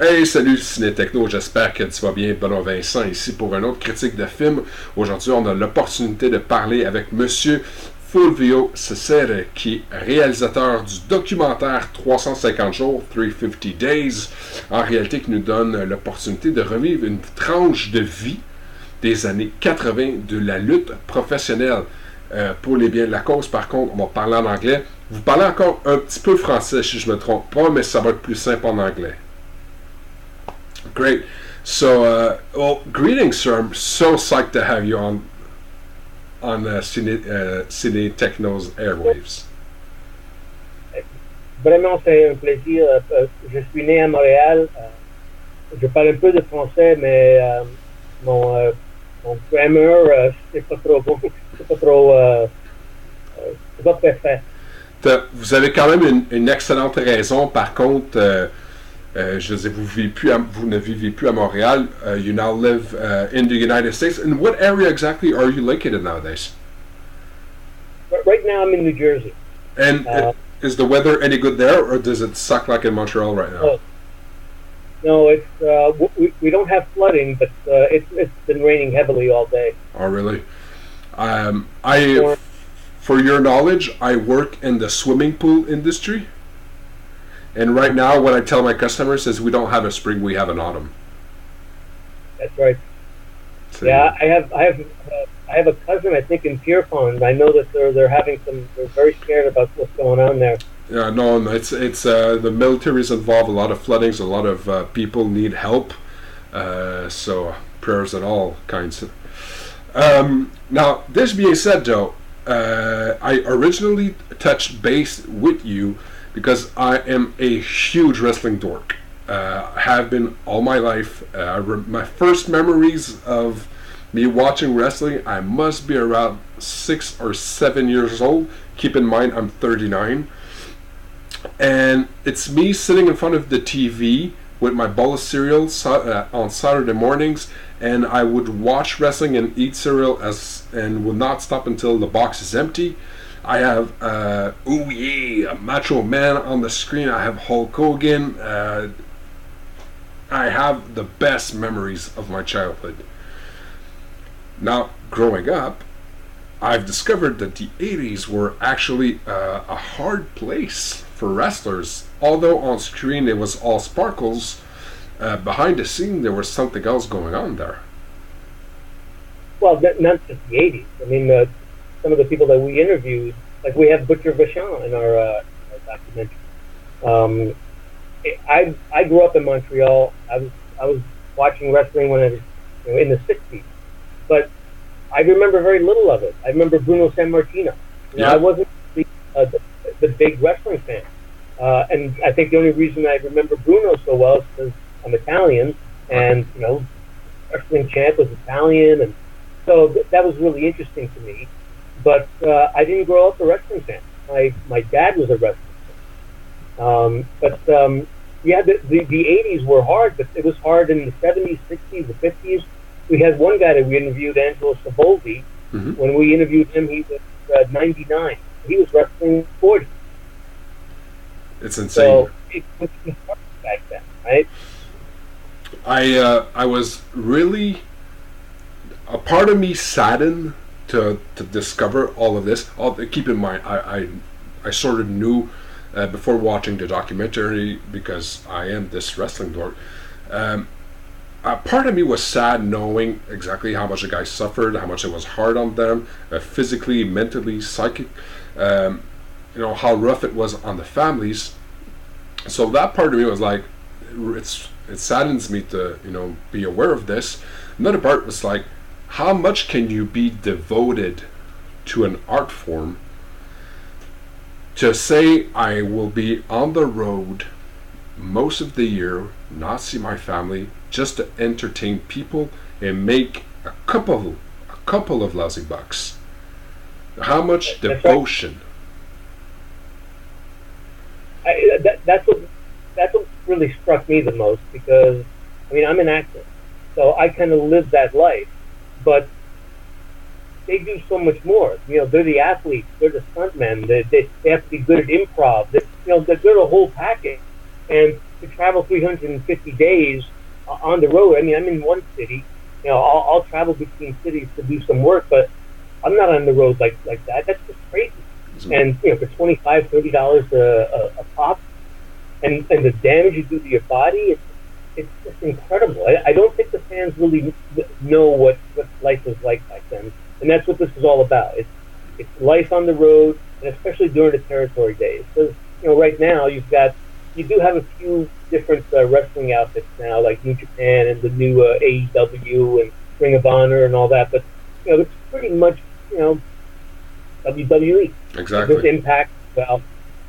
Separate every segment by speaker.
Speaker 1: Hey, salut Cine-Techno, j'espère que tu vas bien. Benoît Vincent ici pour une autre critique de film. Aujourd'hui, on a l'opportunité de parler avec Monsieur Fulvio Cecere, qui est réalisateur du documentaire 350 jours, 350 Days, en réalité qui nous donne l'opportunité de revivre une tranche de vie des années 80 de la lutte professionnelle. Pour les biens de la cause, par contre, on va parler en anglais. Vous parlez encore un petit peu français si je me trompe pas, mais ça va être plus simple en anglais. Great. So, well, greetings, sir. I'm so psyched to have you on Cine-Techno's airwaves.
Speaker 2: Vraiment, c'est un plaisir. Je suis né à Montréal. Je parle un peu de français, mais mon grammar, c'est pas trop bon. C'est pas trop. C'est pas parfait.
Speaker 1: Vous avez quand même une excellente raison. Par contre, je veux dire, vous ne vivez plus à Montréal. You now live in the United States. In what area exactly are you located nowadays?
Speaker 2: Right now, I'm in New Jersey.
Speaker 1: And is the weather any good there, or does it suck like in Montreal right now?
Speaker 2: No, it's we don't have flooding, but it's been raining heavily all day.
Speaker 1: Oh, really? For your knowledge, I work in the swimming pool industry. And right now, what I tell my customers is we don't have a spring, we have an autumn.
Speaker 2: That's right. So, yeah, I have a cousin, I think, in Pierpont. I know that they're very scared about what's going on there.
Speaker 1: Yeah, no, it's the military's involved. A lot of floodings, a lot of people need help. So prayers and all kinds. Now, this being said, though, I originally touched base with you because I am a huge wrestling dork. Have been all my life. My first memories of me watching wrestling, I must be around 6 or 7 years old. Keep in mind, I'm 39. And it's me sitting in front of the TV with my bowl of cereal on Saturday mornings, and I would watch wrestling and eat cereal and will not stop until the box is empty. I have a Macho Man on the screen. I have Hulk Hogan. I have the best memories of my childhood. Now, growing up, I've discovered that the 80s were actually a hard place for wrestlers. Although on screen it was all sparkles, behind the scene there was something else going on there.
Speaker 2: Well, not just the 80s. I mean, some of the people that we interviewed, like we have Butcher Vachon in our documentary. I grew up in Montreal. I was watching wrestling when I was in the 60s, but I remember very little of it. I remember Bruno Sammartino. I wasn't the big wrestling fan, and I think the only reason I remember Bruno so well is because I'm Italian, and wrestling champ was Italian, and so that was really interesting to me. But I didn't grow up a wrestling fan. My dad was a wrestling fan. Yeah, the 80s were hard, but it was hard in the 70s, 60s, the 50s. We had one guy that we interviewed, Angelo Savoldi. Mm-hmm. When we interviewed him, he was 99. He was wrestling 40.
Speaker 1: It's insane.
Speaker 2: So it was hard back then, right?
Speaker 1: I was really, a part of me saddened to discover all of this. Keep in mind, I sort of knew before watching the documentary, because I am this wrestling dork. A part of me was sad knowing exactly how much the guys suffered, how much it was hard on them, physically, mentally, psychic. How rough it was on the families. So that part of me was like, it saddens me to be aware of this. Another part was like, how much can you be devoted to an art form to say I will be on the road most of the year, not see my family, just to entertain people and make a couple of lousy bucks? How much devotion?
Speaker 2: That's what really struck me the most, because I'm an actor, so I kind of live that life. But they do so much more. They're the athletes, they're the stuntmen, they have to be good at improv. They're the whole package. And to travel 350 days on the road. I mean, I'm in one city. You know, I'll travel between cities to do some work, but I'm not on the road like that. That's just crazy. And you know, for $25-$30 a pop, and the damage you do to your body, it's just incredible. I don't think the fans really know what life was like back then, and that's what this is all about. It's life on the road, and especially during the territory days. Because you know, right now you do have a few different wrestling outfits now, like New Japan and the new AEW and Ring of Honor and all that. But you know, it's pretty much, you know, WWE.
Speaker 1: Exactly.
Speaker 2: With Impact, well,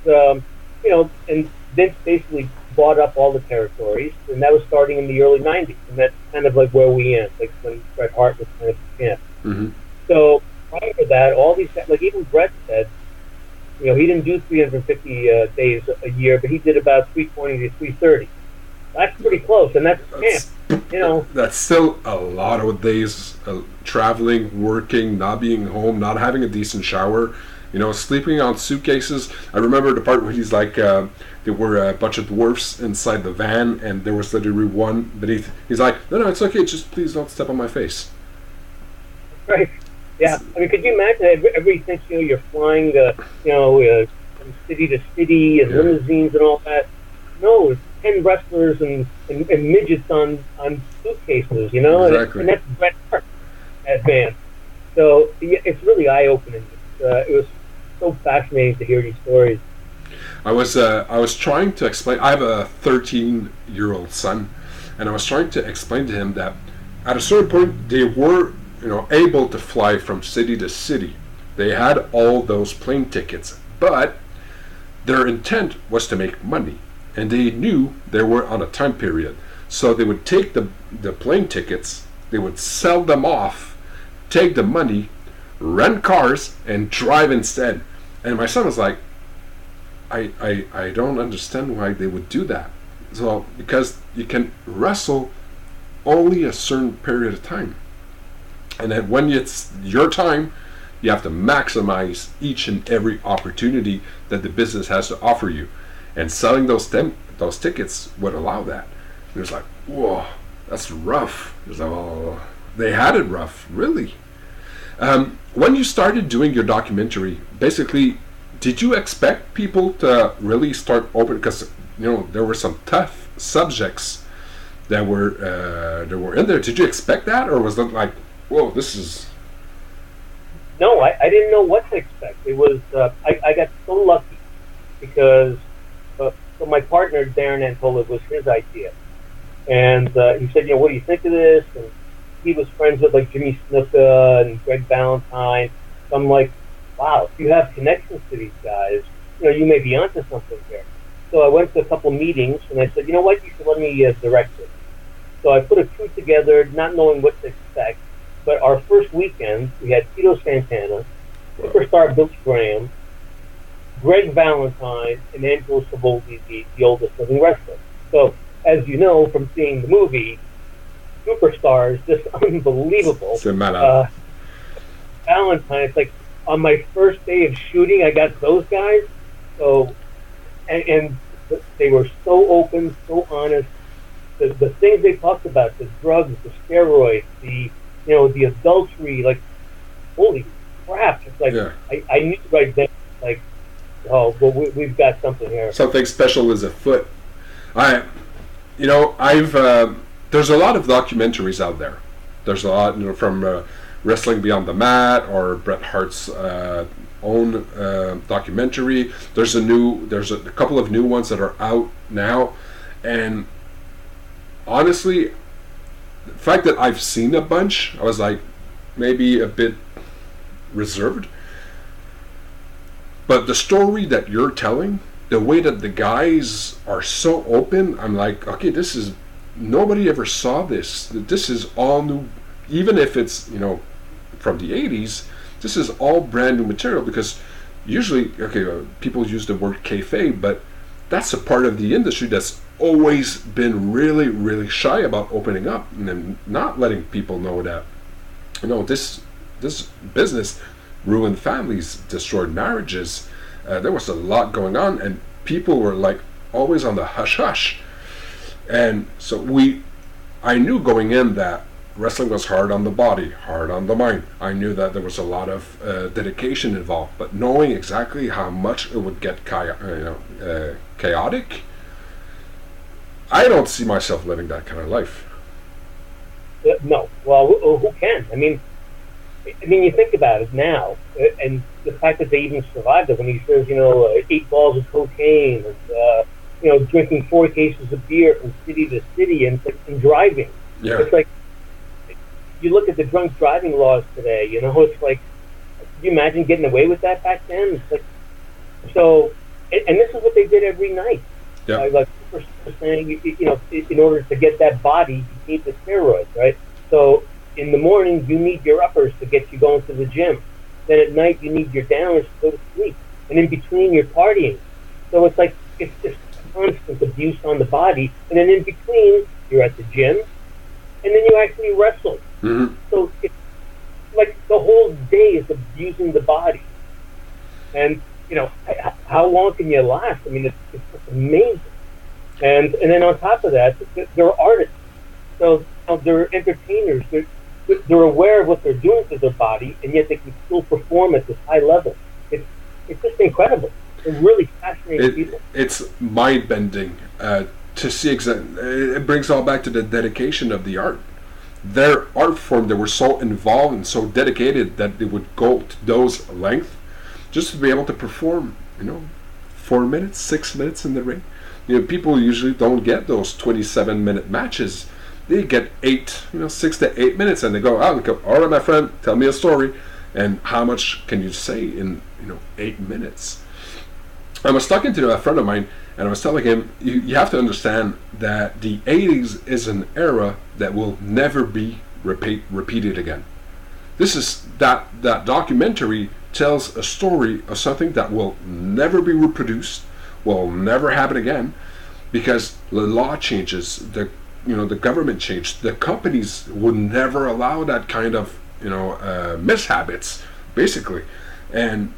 Speaker 2: you know, and Vince basically bought up all the territories, and that was starting in the early '90s, and that's kind of like where we end, like when Bret Hart was kind of the champ.
Speaker 1: Mm-hmm.
Speaker 2: So prior to that, all these, like even Bret said, you know, he didn't do 350 days a year, but he did about 320 to 330. That's pretty close, and that's champ. You know,
Speaker 1: that's still a lot of days traveling, working, not being home, not having a decent shower. You know, sleeping on suitcases. I remember the part where he's like, there were a bunch of dwarfs inside the van, and there was literally one beneath. He's like, no, it's okay, just please don't step on my face.
Speaker 2: Right. Yeah. I mean, could you imagine? Everybody thinks, you know, you're flying, you know, from city to city and limousines and all that. No, it's 10 wrestlers and midgets on suitcases, you know?
Speaker 1: Exactly.
Speaker 2: And that's Bret Hart at van. So it's really eye-opening. It was so fascinating to hear these stories.
Speaker 1: I was trying to explain. I have a 13-year-old son, and I was trying to explain to him that at a certain point they were, you know, able to fly from city to city. They had all those plane tickets, but their intent was to make money, and they knew they were on a time period. So they would take the plane tickets, they would sell them off, take the money, rent cars, and drive instead. And my son was like, I don't understand why they would do that. So because you can wrestle only a certain period of time, and then when it's your time, you have to maximize each and every opportunity that the business has to offer you, and selling those tickets would allow that. And it was like, whoa, that's rough. It was like, oh, they had it rough, really. When you started doing your documentary, basically, did you expect people to really start open? Because you know there were some tough subjects that were in there. Did you expect that, or was it like, whoa, this is?
Speaker 2: No, I didn't know what to expect. It was I got so lucky because so my partner Darren Antola, it was his idea, and he said, you know, what do you think of this? And he was friends with like Jimmy Snuka and Greg Valentine. So I'm like, wow, if you have connections to these guys, you know, you may be onto something here. So I went to a couple meetings, and I said, you know what, you should let me direct it. So I put a crew together, not knowing what to expect. But our first weekend, we had Tito Santana, superstar Billy Graham, Greg Valentine, and Angelo Savoldi, the oldest living wrestler. So, as you know from seeing the movie, superstars, just unbelievable. Valentine, it's like on my first day of shooting, I got those guys. So, and they were so open, so honest. The things they talked about, the drugs, the steroids, the adultery, like, holy crap! It's like I knew right then, like, oh, well, we've got something here.
Speaker 1: Something special is afoot. I've there's a lot of documentaries out there. There's a lot, you know, from Wrestling Beyond the Mat or Bret Hart's own documentary. There's a couple of new ones that are out now, and honestly, the fact that I've seen a bunch, I was like maybe a bit reserved. But the story that you're telling, the way that the guys are so open, I'm like, okay, this is, nobody ever saw this. This is all new, even if it's, you know, from the 80s, this is all brand new material, because usually, people use the word kayfabe, but that's a part of the industry that's always been really, really shy about opening up and not letting people know that, you know, this business ruined families, destroyed marriages. There was a lot going on, and people were like always on the hush hush. And so I knew going in that wrestling was hard on the body, hard on the mind. I knew that there was a lot of dedication involved, but knowing exactly how much it would get chaotic, I don't see myself living that kind of life.
Speaker 2: No. Well, who can? I mean, you think about it now, and the fact that they even survived it when he says, 8 balls of cocaine, and drinking 4 cases of beer from city to city, and driving.
Speaker 1: Yeah.
Speaker 2: It's like, you look at the drunk driving laws today. It's like, can you imagine getting away with that back then? It's like, so, and this is what they did every night.
Speaker 1: Yeah.
Speaker 2: Like people were saying, in order to get that body, you need the steroids, right? So in the morning, you need your uppers to get you going to the gym. Then at night, you need your downers to go to sleep. And in between, you're partying. So it's like, it's just constant abuse on the body. And then in between, you're at the gym, and then you actually wrestle.
Speaker 1: Mm-hmm.
Speaker 2: So it's like the whole day is abusing the body. And, how long can you last? I mean, it's amazing. And then on top of that, they're artists. So they're entertainers. They're aware of what they're doing to their body, and yet they can still perform at this high level. It's just incredible. They're really fascinating people.
Speaker 1: It's mind-bending to see it brings all back to the dedication of the art. Their art form, they were so involved and so dedicated that they would go to those lengths just to be able to perform, 4 minutes, 6 minutes in the ring. People usually don't get those 27-minute matches. They get 6 to 8 minutes, and they go out and go, all right, my friend, tell me a story. And how much can you say in 8 minutes? I was talking to a friend of mine, and I was telling him, you have to understand that the 80s is an era that will never be repeated again. This is that documentary tells a story of something that will never be reproduced, will never happen again, because the law changes, the government changed, the companies would never allow that kind of mishabits, basically, and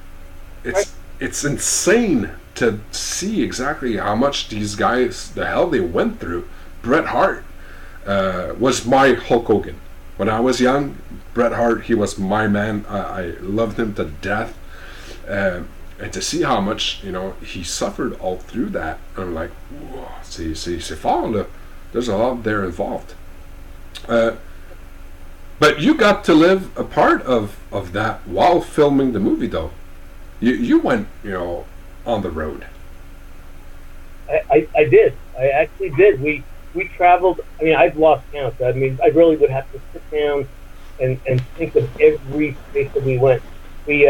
Speaker 1: it's insane to see exactly how much these guys, the hell they went through. Bret Hart was my Hulk Hogan. When I was young, Bret Hart, he was my man. I loved him to death. And to see how much, he suffered all through that, I'm like, whoa, c'est fort, there's a lot there involved. But you got to live a part of that while filming the movie, though. You went, on the road.
Speaker 2: I did. I actually did. We traveled. I mean, I've lost count. I mean, I really would have to sit down and think of every place that we went. We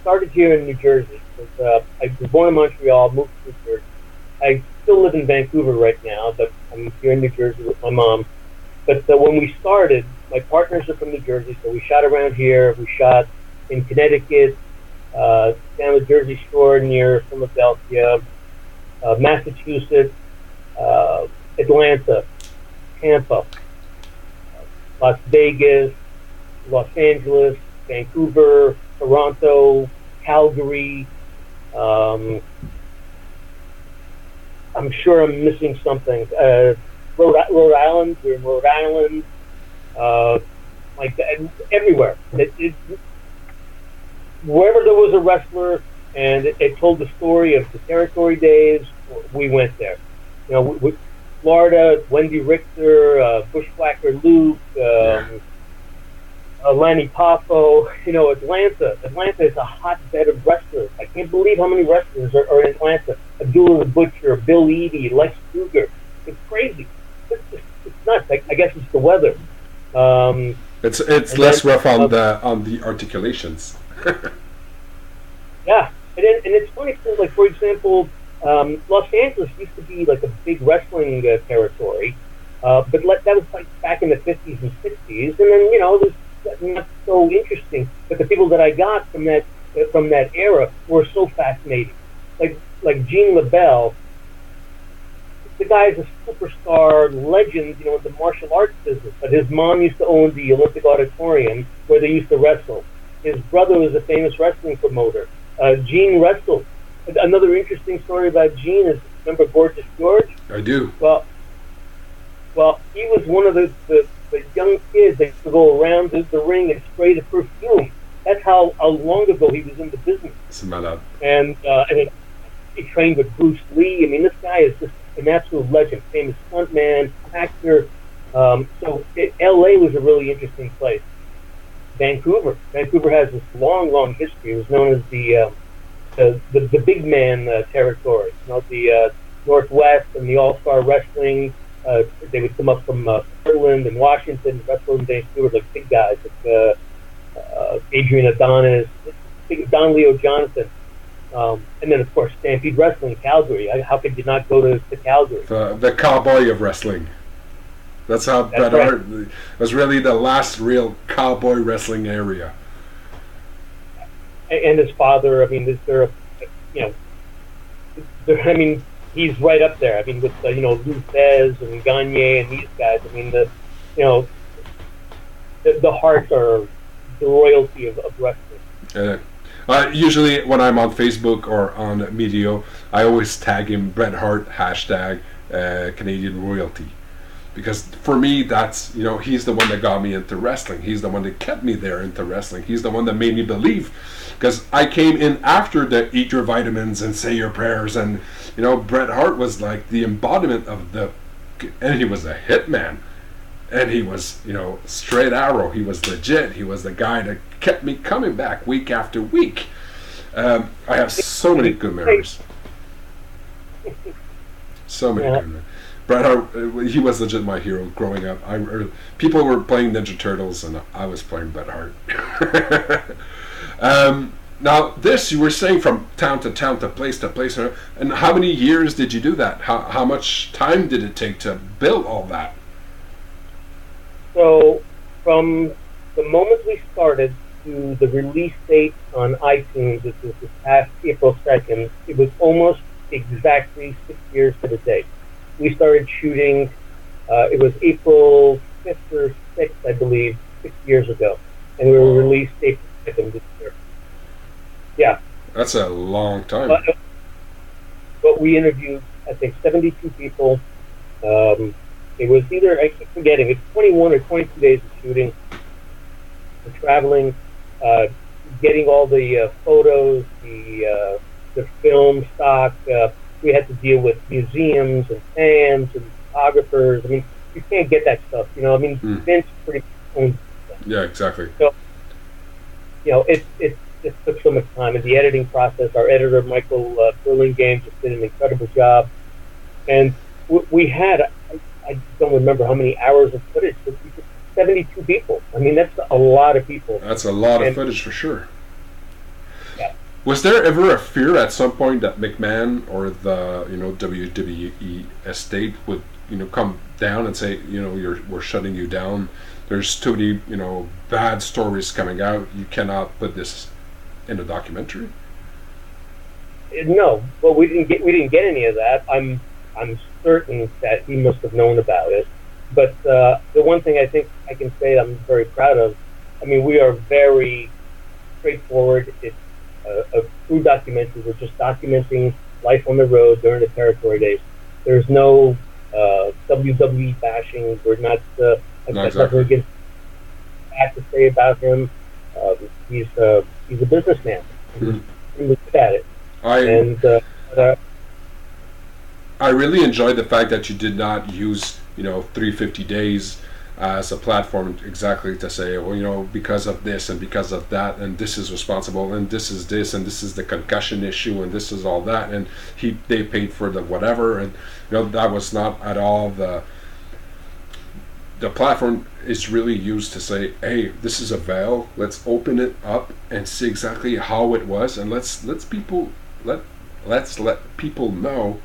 Speaker 2: started here in New Jersey. I was born in Montreal, moved to New Jersey. I still live in Vancouver right now, but I'm here in New Jersey with my mom. But when we started, my partners are from New Jersey, so we shot around here. We shot in Connecticut, down the Jersey Shore near Philadelphia, Massachusetts, Atlanta, Tampa, Las Vegas, Los Angeles, Vancouver, Toronto, Calgary. I'm sure I'm missing something. Rhode Island, we're in Rhode Island, like everywhere. Wherever there was a wrestler and it told the story of the territory days, we went there. Florida, Wendy Richter, Bushwhacker Luke, Lanny Poffo, Atlanta. Atlanta is a hotbed of wrestlers. I can't believe how many wrestlers are in Atlanta. Abdullah the Butcher, Bill Eadie, Lex Luger. It's crazy. It's nuts. I guess it's the weather.
Speaker 1: It's less rough on the articulations.
Speaker 2: Yeah, and it's funny too. Like, for example, Los Angeles used to be like a big wrestling territory, but that was like back in the 50s and 60s, and then it was not so interesting. But the people that I got from that era were so fascinating. Like Gene LaBelle, the guy is a superstar legend, in the martial arts business. But his mom used to own the Olympic Auditorium where they used to wrestle. His brother was a famous wrestling promoter. Gene wrestled. Another interesting story about Gene is, remember Gorgeous George?
Speaker 1: I do.
Speaker 2: Well, Well, he was one of the young kids that used to go around the ring and spray the perfume. That's how long ago he was in the business. And he trained with Bruce Lee. I mean, this guy is just an absolute legend, famous stuntman, actor. So L.A. was a really interesting place. Vancouver has this long history. It was known as the big man territory. You know, the Northwest and the All-Star Wrestling. They would come up from Portland and Washington, wrestle in Vancouver, like big guys, like Adrian Adonis, Don Leo Jonathan, and then of course Stampede Wrestling, Calgary. How could you not go to Calgary?
Speaker 1: The cowboy of wrestling. That's how Bret Hart was really the last real cowboy wrestling area.
Speaker 2: And his father, I mean, I mean, he's right up there. I mean, with Lou Thez and Gagne and these guys. I mean, the Harts are the royalty of wrestling.
Speaker 1: Usually when I'm on Facebook or on Medio, I always tag him Bret Hart # Canadian royalty. Because for me, that's, he's the one that got me into wrestling. He's the one that kept me there into wrestling. He's the one that made me believe. Because I came in after the eat your vitamins and say your prayers. And, Bret Hart was like the embodiment of and he was a hitman. And he was, straight arrow. He was legit. He was the guy that kept me coming back week after week. I have so many good memories. So many good memories. Bret Hart, he was legit my hero growing up. People were playing Ninja Turtles, and I was playing Bret Hart. Now, this, you were saying from town to town, to place, and how many years did you do that? How much time did it take to build all that?
Speaker 2: So, from the moment we started to the release date on iTunes, which was this past April 2nd, it was almost exactly 6 years to the date. We started shooting, it was April 5th or 6th, I believe, 6 years ago. And we were released April 2nd this year. Yeah.
Speaker 1: That's a long time.
Speaker 2: But we interviewed, I think, 72 people. It was either, I keep forgetting, it's 21 or 22 days of shooting. We're traveling, getting all the photos, the film stock. We had to deal with museums and fans and photographers. I mean, you can't get that stuff. Vince pretty much owns stuff.
Speaker 1: Yeah, exactly.
Speaker 2: So, it just took so much time. In the editing process, our editor, Michael Burlingame, just did an incredible job. And we had, I don't remember how many hours of footage, but 72 people. I mean, that's a lot of people.
Speaker 1: That's a lot of footage for sure. Yeah. Was there ever a fear at some point that McMahon or the WWE estate would come down and say we're shutting you down? There's too many bad stories coming out. You cannot put this in a documentary.
Speaker 2: No, well, we didn't get any of that. I'm certain that he must have known about it. But the one thing I think I can say I'm very proud of, I mean, we are very straightforward. It's a true documentary. We're just documenting life on the road during the territory days. There's no WWE bashing. We're not. Nothing against I have to say about him. He's a businessman. He's really good at it.
Speaker 1: I really enjoyed the fact that you did not use 350 days as a platform exactly to say, because of this and because of that, and this is responsible, and this is this, and this is the concussion issue, and this is all that, and they paid for the whatever, and that was not at all the platform is really used to say, hey, this is a veil, let's open it up and see exactly how it was, and let's let people know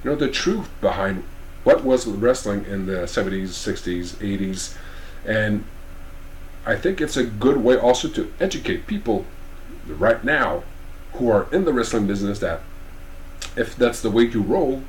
Speaker 1: the truth behind what was wrestling in the 70s, 60s, 80s. And I think it's a good way also to educate people right now who are in the wrestling business that if that's the way you roll,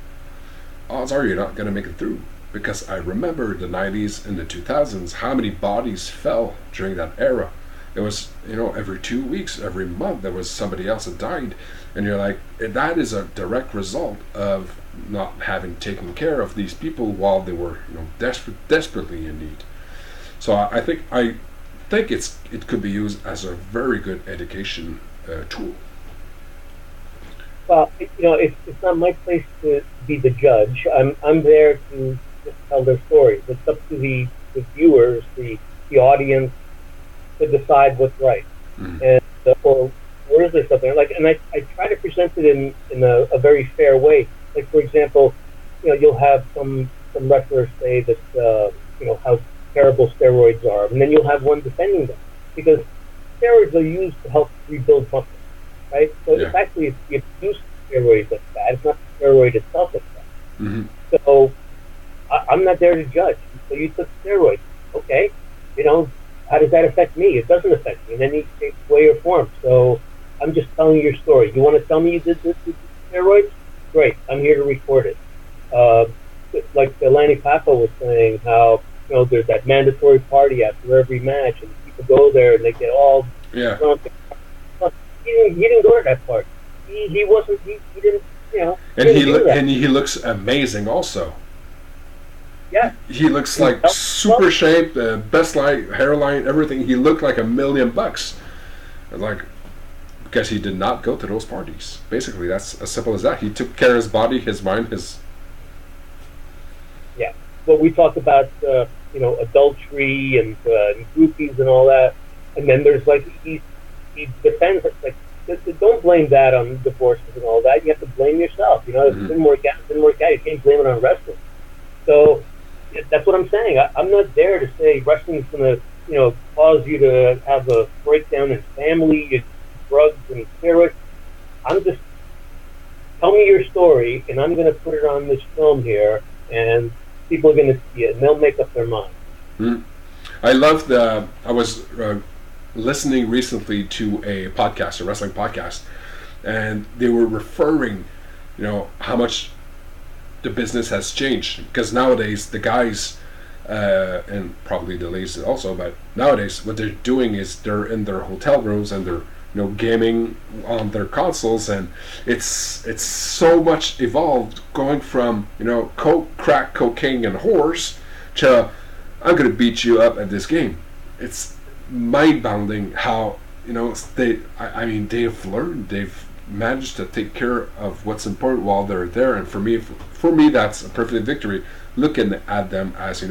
Speaker 1: odds are you're not going to make it through. Because I remember the 90s and the 2000s, how many bodies fell during that era. it was, every 2 weeks, every month, there was somebody else that died. And you're like, that is a direct result of not having taken care of these people while they were, desperately in need. So I think it could be used as a very good education tool.
Speaker 2: Well, it's not my place to be the judge. I'm there to just tell their stories. It's up to the viewers, the audience, to decide what's right. And or is there something and I try to present it in a very fair way. Like, for example, you'll have some wrestlers say that how terrible steroids are, and then you'll have one defending them because steroids are used to help rebuild muscle, right? So it's actually if you use steroids that's bad. It's not the steroid itself that's bad. So I'm not there to judge. So you took steroids, okay? How does that affect me? It doesn't affect me in any shape, way, or form. So I'm just telling you your story. You want to tell me you did this with steroids? Great. I'm here to record it. Like Lanny Paco was saying, how there's that mandatory party after every match, and people go there and they get all drunk. He didn't go to that party. He wasn't. He didn't.
Speaker 1: And he looks amazing also.
Speaker 2: Yeah.
Speaker 1: He looks like super shaped, best hairline, everything. He looked like $1 million. Because he did not go to those parties. Basically, that's as simple as that. He took care of his body, his mind, his. Yeah.
Speaker 2: Well, we talked about adultery and groupies and all that, and then there's he defends it. Don't blame that on divorces and all that. You have to blame yourself. If it didn't work out, You can't blame it on wrestling. So that's what I'm saying. I'm not there to say wrestling's going to cause you to have a breakdown in family, drugs and steroids. I'm just tell me your story, and I'm going to put it on this film here, and people are going to see it, and they'll make up their mind.
Speaker 1: I love I was listening recently to a wrestling podcast, and they were referring, how much the business has changed, because nowadays the guys, and probably the ladies also, but nowadays what they're doing is they're in their hotel rooms and they're gaming on their consoles, and it's so much evolved, going from coke, crack, cocaine, and whores to I'm gonna beat you up at this game. It's mind-bounding how they've learned, they've managed to take care of what's important while they're there, and for me that's a perfect victory. Looking at them as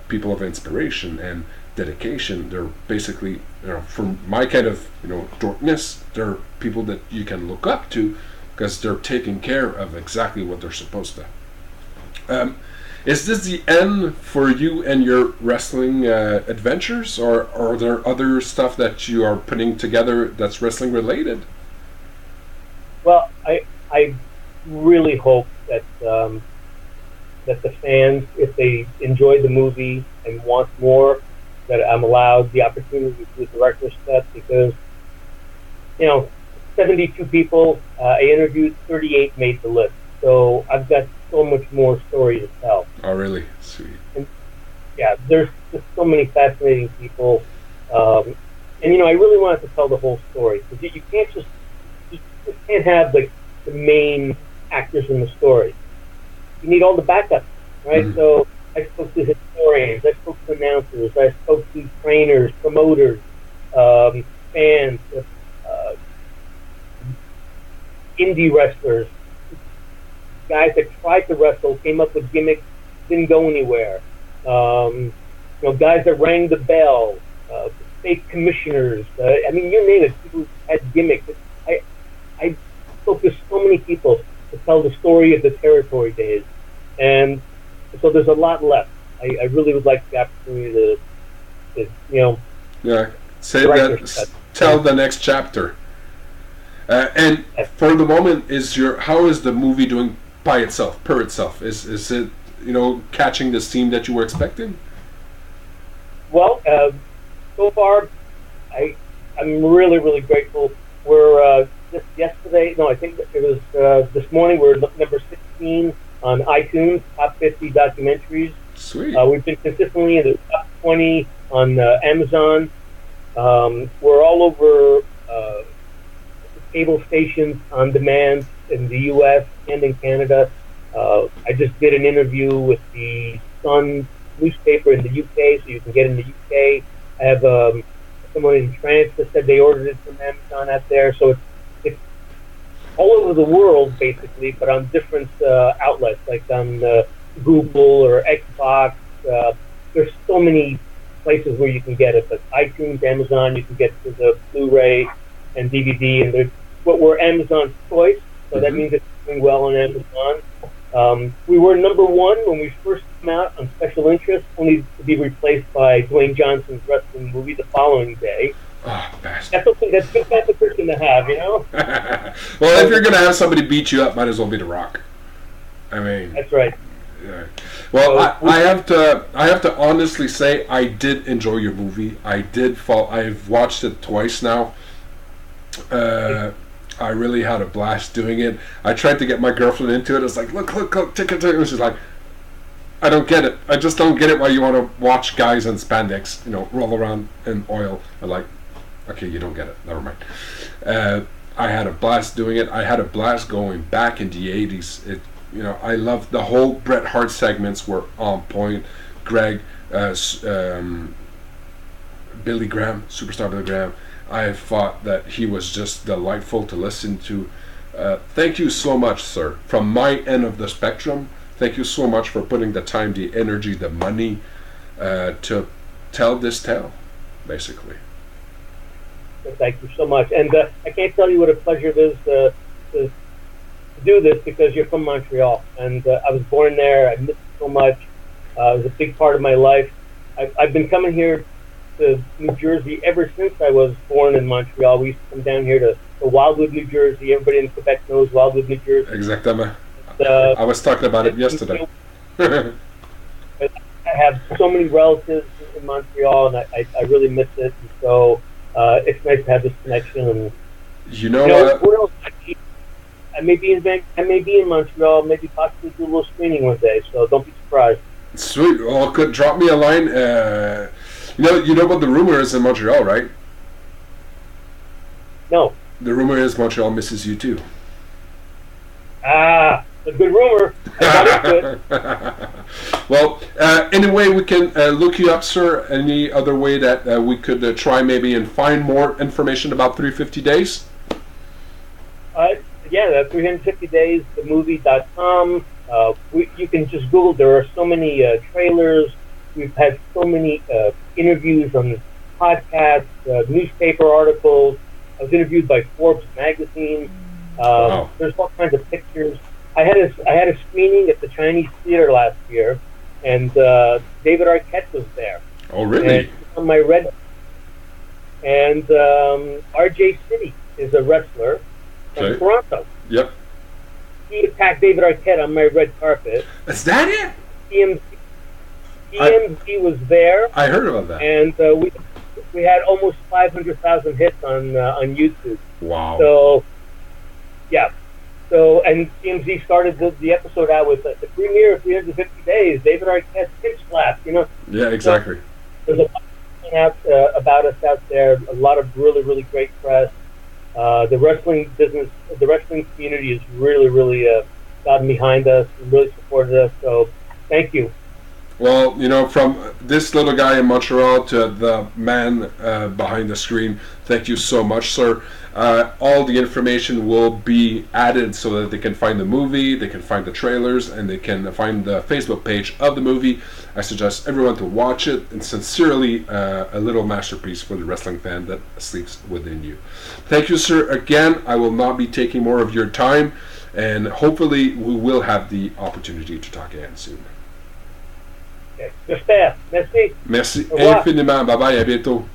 Speaker 1: people of inspiration and dedication. They're basically, from my kind of dorkness, they're people that you can look up to because they're taking care of exactly what they're supposed to. Is this the end for you and your wrestling adventures, or are there other stuff that you are putting together that's wrestling related?
Speaker 2: Well, I really hope that that the fans, if they enjoy the movie and want more, that I'm allowed the opportunity to do a director's cut, because 72 people I interviewed, 38 made the list. So I've got so much more story to tell.
Speaker 1: Oh, really? Sweet.
Speaker 2: And, there's just so many fascinating people, and I really wanted to tell the whole story, because you can't have the main actors in the story. You need all the backup, right? So I spoke to historians, I spoke to announcers, I spoke to trainers, promoters, fans, indie wrestlers, guys that tried to wrestle, came up with gimmicks, didn't go anywhere. Guys that rang the bell, fake commissioners. You name it. People who had gimmicks. I spoke to so many people to tell the story of the territory days, and so there's a lot left. I really would like the opportunity to
Speaker 1: say that. Tell the next chapter. And for the moment, how is the movie doing by itself, per itself? Is it catching the steam that you were expecting?
Speaker 2: Well, so far, I'm really, really grateful. We're just yesterday. No, I think it was this morning. We're number 16 on iTunes, top 50 documentaries.
Speaker 1: Sweet.
Speaker 2: We've been consistently in the top 20 on Amazon. We're all over cable stations on demand in the U.S. and in Canada. I just did an interview with the Sun newspaper in the UK, so you can get in the UK. I have someone in France that said they ordered it from Amazon out there. So it's all over the world, basically, but on different outlets, like on Google or Xbox. There's so many places where you can get it, but iTunes, Amazon, you can get to the Blu-ray and DVD, and we're Amazon's choice, so that means it's doing well on Amazon. We were #1 when we first came out on Special Interest, only to be replaced by Dwayne Johnson's wrestling movie the following day.
Speaker 1: Oh, bastard.
Speaker 2: That's okay. That's a good type of person to have, you know?
Speaker 1: Well, if you're going to have somebody beat you up, might as well be The Rock. I mean...
Speaker 2: That's right.
Speaker 1: Yeah. Well, I have to honestly say I did enjoy your movie. I've watched it twice now. I really had a blast doing it. I tried to get my girlfriend into it. I was like, look, tick it. She's like, I don't get it. I just don't get it why you want to watch guys in spandex, roll around in oil. I'm like, okay, you don't get it. Never mind. I had a blast doing it. I had a blast going back in the 80s. I loved the whole Bret Hart segments were on point. Greg, Billy Graham, superstar Billy Graham. I thought that he was just delightful to listen to. Thank you so much, sir. From my end of the spectrum, thank you so much for putting the time, the energy, the money to tell this tale, basically.
Speaker 2: Thank you so much. And I can't tell you what a pleasure it is to do this, because you're from Montreal. And I was born there. I miss it so much. It was a big part of my life. I've been coming here to New Jersey ever since I was born in Montreal. We used to come down here to Wildwood, New Jersey. Everybody in Quebec knows Wildwood, New Jersey.
Speaker 1: Exactly. I was talking about it yesterday.
Speaker 2: I have so many relatives in Montreal, and I really miss it. And so it's nice to have this connection. And where else? I may be in Montreal. Maybe possibly do a little screening one day. So don't be surprised.
Speaker 1: Sweet. Well, could drop me a line. You know about the rumor is in Montreal, right?
Speaker 2: No.
Speaker 1: The rumor is Montreal misses you too.
Speaker 2: A good rumor. I got it.
Speaker 1: Well, anyway, we can look you up, sir. Any other way that we could try maybe and find more information about 350 Days?
Speaker 2: Yeah, 350 Days, themovie.com. You can just Google. There are so many trailers. We've had so many interviews on podcasts, newspaper articles. I was interviewed by Forbes magazine.
Speaker 1: Wow.
Speaker 2: There's all kinds of pictures. I had a screening at the Chinese Theater last year, and David Arquette was there.
Speaker 1: Oh, really?
Speaker 2: And on my red. And RJ City is a wrestler from Toronto.
Speaker 1: Yep.
Speaker 2: He attacked David Arquette on my red carpet.
Speaker 1: Is that it?
Speaker 2: TMZ was there.
Speaker 1: I heard about that.
Speaker 2: And we had almost 500,000 hits on YouTube.
Speaker 1: Wow.
Speaker 2: So, yeah. So, and TMZ started the episode out with the premiere of 350 Days, David Arquette's pitch slap,
Speaker 1: Yeah, exactly.
Speaker 2: So, there's a lot out about us out there, a lot of really, really great press. The wrestling business, the wrestling community has really, really gotten behind us and really supported us. So, thank you.
Speaker 1: Well, from this little guy in Montreal to the man behind the screen, thank you so much, sir. All the information will be added so that they can find the movie, they can find the trailers, and they can find the Facebook page of the movie. I suggest everyone to watch it, and sincerely, a little masterpiece for the wrestling fan that sleeps within you. Thank you, sir. Again, I will not be taking more of your time, and hopefully we will have the opportunity to talk again soon.
Speaker 2: J'espère. Merci.
Speaker 1: Merci infiniment. Bye bye. À bientôt.